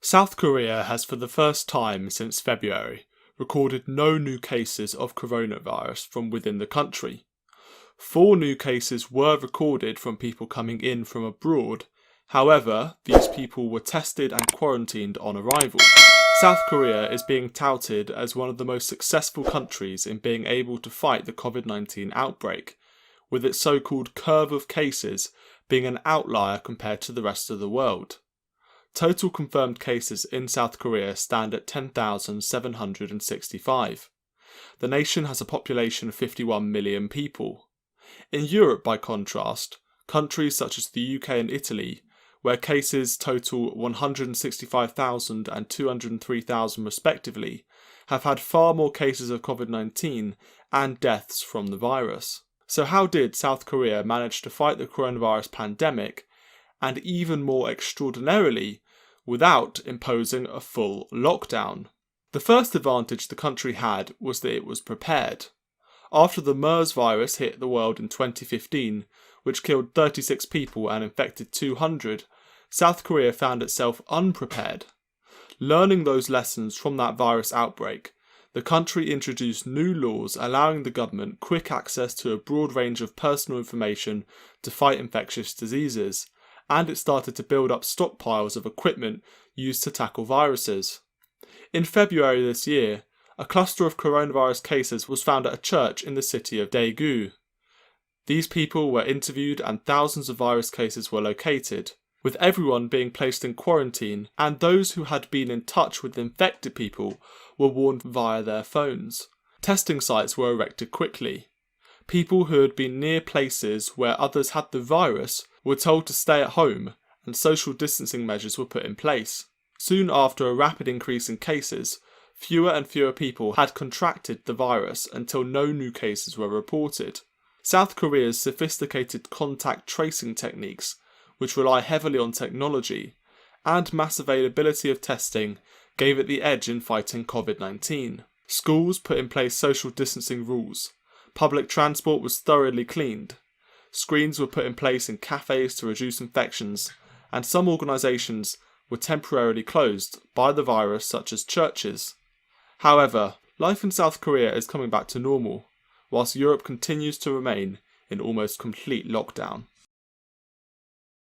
South Korea has for the first time since February recorded no new cases of coronavirus from within the country. 4 new cases were recorded from people coming in from abroad. However, these people were tested and quarantined on arrival. South Korea is being touted as one of the most successful countries in being able to fight the COVID-19 outbreak, with its so-called curve of cases being an outlier compared to the rest of the world. Total confirmed cases in South Korea stand at 10,765. The nation has a population of 51 million people. In Europe, by contrast, countries such as the UK and Italy, where cases total 165,000 and 203,000 respectively, have had far more cases of COVID-19 and deaths from the virus. So how did South Korea manage to fight the coronavirus pandemic, and even more extraordinarily, without imposing a full lockdown? The first advantage the country had was that it was prepared. After the MERS virus hit the world in 2015, which killed 36 people and infected 200, South Korea found itself unprepared. Learning those lessons from that virus outbreak, the country introduced new laws allowing the government quick access to a broad range of personal information to fight infectious diseases, and it started to build up stockpiles of equipment used to tackle viruses. In February this year, a cluster of coronavirus cases was found at a church in the city of Daegu. These people were interviewed and thousands of virus cases were located, with everyone being placed in quarantine, and those who had been in touch with infected people were warned via their phones. Testing sites were erected quickly. People who had been near places where others had the virus were told to stay at home, and social distancing measures were put in place. Soon after a rapid increase in cases, fewer and fewer people had contracted the virus until no new cases were reported. South Korea's sophisticated contact tracing techniques, which rely heavily on technology, and mass availability of testing, gave it the edge in fighting COVID-19. Schools put in place social distancing rules. Public transport was thoroughly cleaned. Screens were put in place in cafes to reduce infections, and some organisations were temporarily closed by the virus, such as churches. However, life in South Korea is coming back to normal, whilst Europe continues to remain in almost complete lockdown.